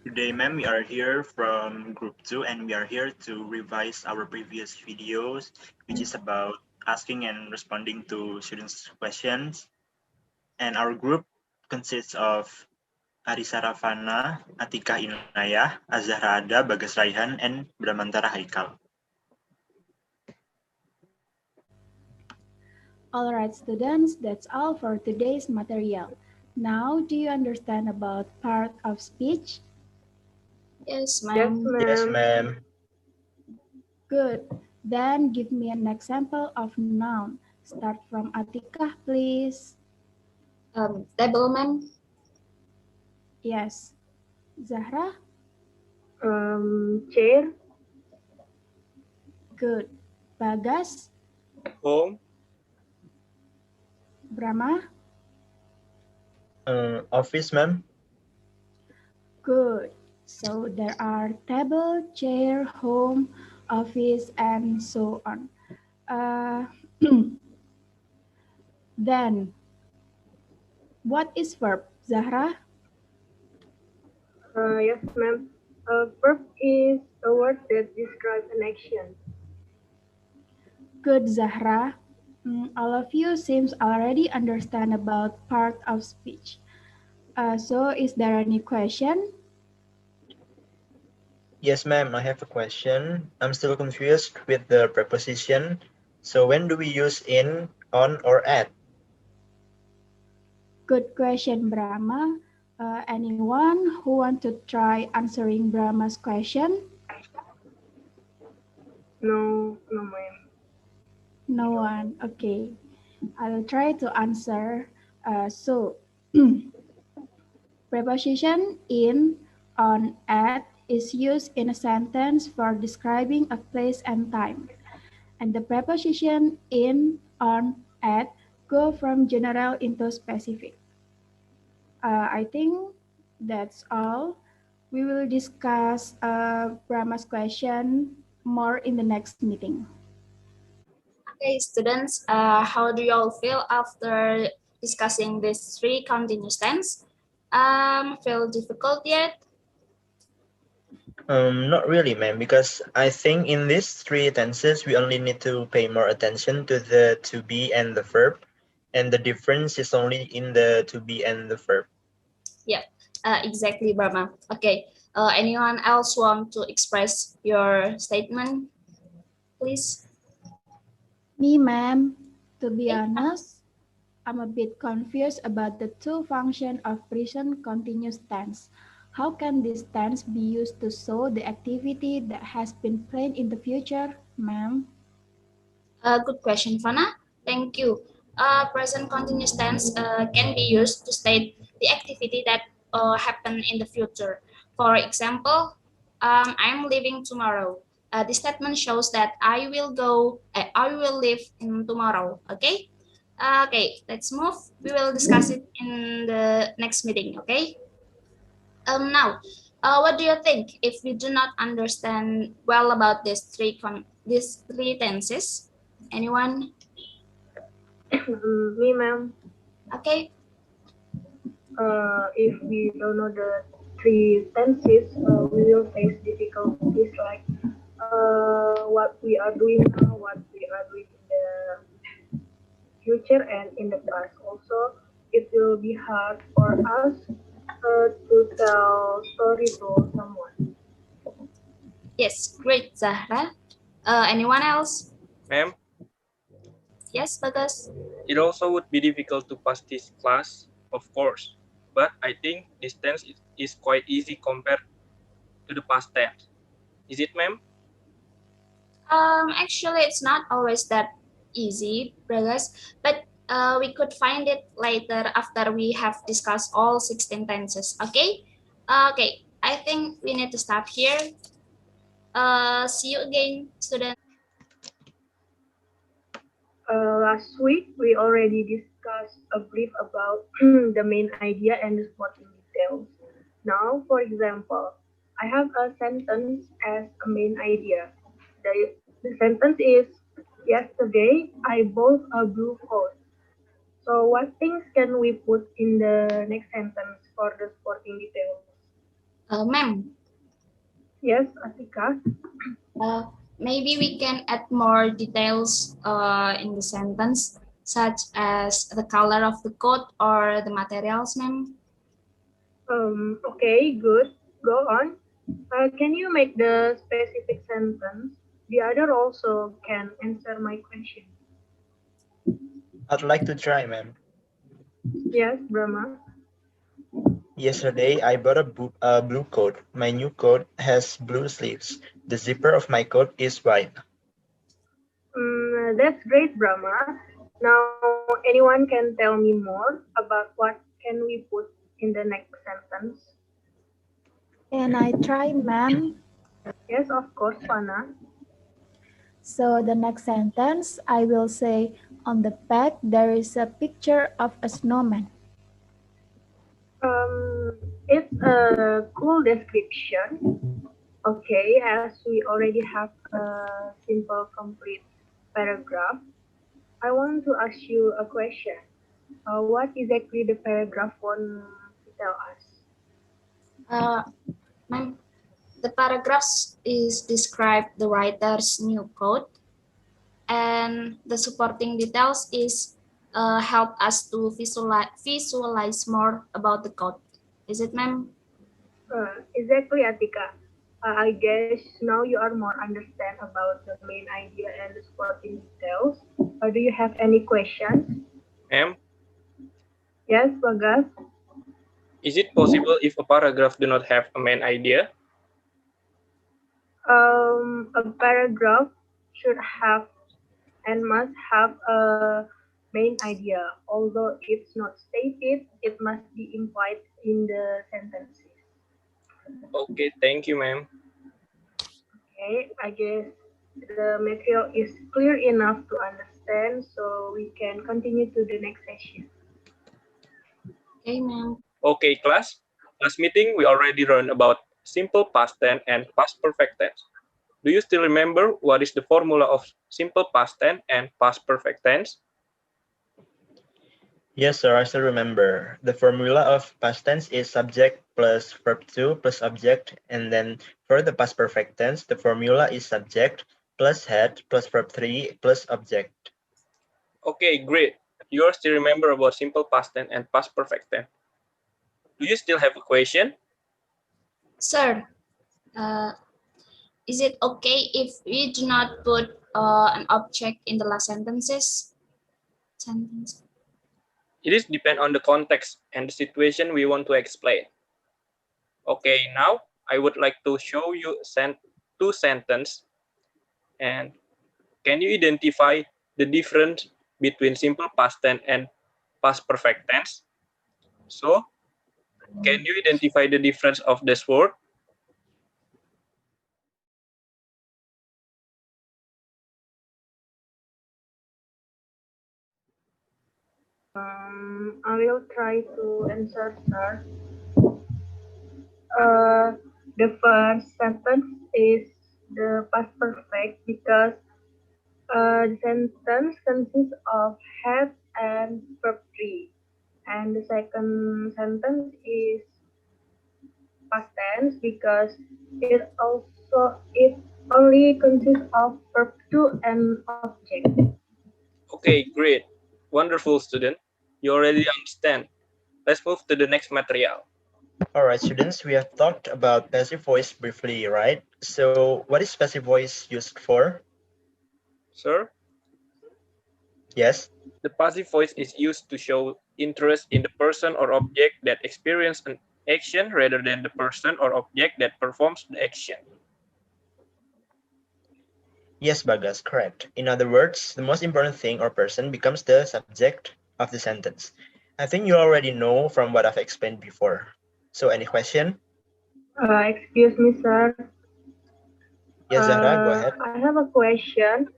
Today, ma'am, we are here from Group 2 and we are here to revise our previous videos, which is about asking and responding to students' questions. And our group consists of Arisa Ravana, Atika Inayah, Azhara Ada, Bagas Raihan, and Bramantara Haikal. Alright students, that's all for today's material. Now, do you understand about part of speech? Yes, Yes, ma'am. Yes, ma'am. ma'am. Good. Then give me an example of noun. Start from Atika, please. Table, ma'am. Yes. Zahra? Chair. Good. Bagas? Home, Brahma? Office, ma'am. Good. So there are table, chair, home, office, and so on. Uh, then, what is verb, Zahra? Yes, ma'am. Verb is a word that describes an action. Good, Zahra. All of you seems already understand about part of speech. So is there any question? Yes, ma'am, I have a question. I'm still confused with the preposition. So when do we use in, on, or at? Good question, Brahma. Anyone who want to try answering Brahma's question? No, ma'am. No one. Okay. I'll try to answer. So, preposition in, on, at is used in a sentence for describing a place and time. And the preposition in, on, at go from general into specific. I think that's all. We will discuss Brahma's question more in the next meeting. Okay, students, how do you all feel after discussing these three continuous tense? Feel difficult yet? Not really, ma'am, because I think in these three tenses, we only need to pay more attention to the to be and the verb, and the difference is only in the to be and the verb. Yeah, exactly, Brahma. Okay, anyone else want to express your statement, please? Me, ma'am, to be Okay. honest, I'm a bit confused about the two functions of present continuous tense. How can this tense be used to show the activity that has been planned in the future, ma'am? Good question, Fana. Thank you. Present continuous tense can be used to state the activity that happen in the future. For example, I'm leaving tomorrow. This statement shows that I will leave in tomorrow. Okay. Okay. Let's move. We will discuss it in the next meeting. Okay. Now, what do you think if we do not understand well about these three tenses? Anyone? Me, ma'am. Okay. If we don't know the three tenses, we will face difficulties like what we are doing now, what we are doing in the future and in the past. Also, it will be hard for us to tell story to someone. Yes, great, Zahra. Anyone else? ma'am. Yes, Bagas. It also would be difficult to pass this class, of course, but I think this tense is quite easy compared to the past tense. Is it, ma'am? Actually, it's not always that easy, Bagas, but we could find it later after we have discussed all 16 tenses. Okay. Okay. I think we need to stop here. See you again, students. Last week, we already discussed a brief about the main idea and the supporting details. Now, for example, I have a sentence as a main idea. The sentence is, yesterday I bought a blue coat. So what things can we put in the next sentence for the supporting details? Ma'am, Yes, Atika. maybe we can add more details in the sentence, such as the color of the coat or the materials, ma'am. Okay, good. Go on. Can you make the specific sentence? The other also can answer my question. I'd like to try, ma'am. Yes, Brahma. Yesterday, I bought a blue coat. My new coat has blue sleeves. The zipper of my coat is white. That's great, Brahma. Now, anyone can tell me more about what can we put in the next sentence? Can I try, ma'am? Yes, of course, Fana. So the next sentence, I will say, on the back there is a picture of a snowman. It's a cool description. Okay, as we already have a simple, complete paragraph, I want to ask you a question. What exactly the paragraph want to tell us? Ma'am, the paragraphs is describe the writer's new coat, and the supporting details is help us to visualize more about the code. Is it, ma'am? Exactly, Atika. I guess now you are more understand about the main idea and the supporting details. Do you have any questions? Ma'am, Yes, Bagas. is it possible if a paragraph do not have a main idea? A paragraph should have and must have a main idea. Although it's not stated, it must be implied in the sentences. Okay, thank you, ma'am. Okay, I guess the material is clear enough to understand, so we can continue to the next session. Okay, ma'am. Okay, class. Last meeting, we already learned about simple past tense and past perfect tense. Do you still remember what is the formula of simple past tense and past perfect tense? Yes, sir, I still remember. The formula of past tense is subject plus verb 2 plus object, and then for the past perfect tense, the formula is subject plus head plus verb 3 plus object. Okay, great. You all still remember about simple past tense and past perfect tense. Do you still have a question? Sir, is it okay if we do not put an object in the last sentences? It is depend on the context and the situation we want to explain. Okay, now I would like to show you two sentences. And can you identify the difference between simple past tense and past perfect tense? So, can you identify the difference of this word? I will try to answer, sir. The first sentence is the past perfect because the sentence consists of have and verb 3. And the second sentence is past tense because it only consists of verb 2 and object. Okay, great. Wonderful, student. You already understand. Let's move to the next material. All right, students, we have talked about passive voice briefly, right? So what is passive voice used for? Sir, Yes. the passive voice is used to show interest in the person or object that experience an action rather than the person or object that performs the action. Yes, Bagas, correct. In other words, the most important thing or person becomes the subject of the sentence. I think you already know from what I've explained before. So any question? Excuse me, sir. Yes, Zahra, go ahead. I have a question.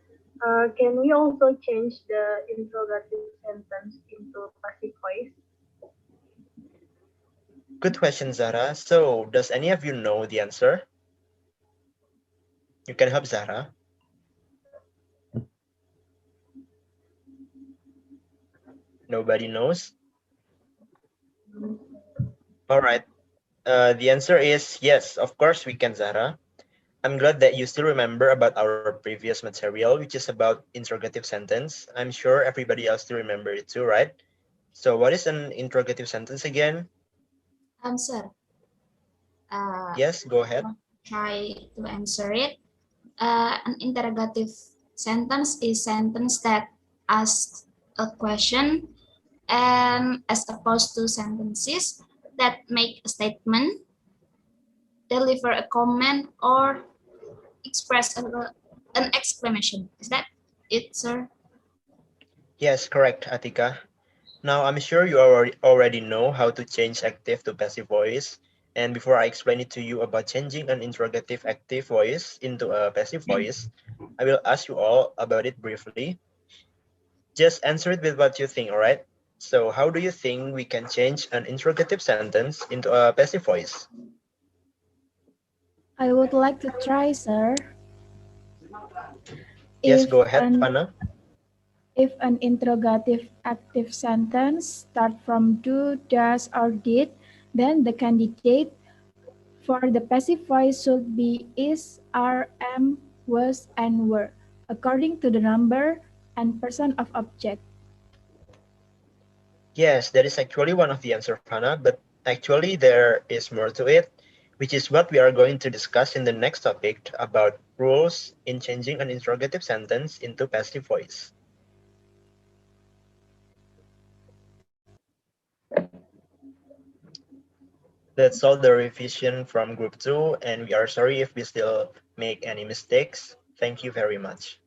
Can we also change the interrogative sentence into passive voice? Good question, Zahra. So does any of you know the answer? You can help Zahra. Nobody knows? All right. The answer is yes, of course we can, Zahra. I'm glad that you still remember about our previous material, which is about interrogative sentence. I'm sure everybody else still remember it too, right? So what is an interrogative sentence again? Answer. Yes, go ahead. Try to answer it. An interrogative sentence is sentence that asks a question, and as opposed to sentences that make a statement, deliver a comment, or express an exclamation. Is that it, sir? Yes, correct, Atika. Now, I'm sure you already know how to change active to passive voice. And before I explain it to you about changing an interrogative active voice into a passive voice, I will ask you all about it briefly. Just answer it with what you think, all right? So how do you think we can change an interrogative sentence into a passive voice? I would like to try, sir. Yes, If go ahead, an Fana. if an interrogative active sentence start from do, does, or did, then the candidate for the passive voice should be is, are, am, was, and were, according to the number and person of object. Yes, that is actually one of the answer, Fana, but actually there is more to it, which is what we are going to discuss in the next topic about rules in changing an interrogative sentence into passive voice. That's all the revision from group 2, and we are sorry if we still make any mistakes. Thank you very much.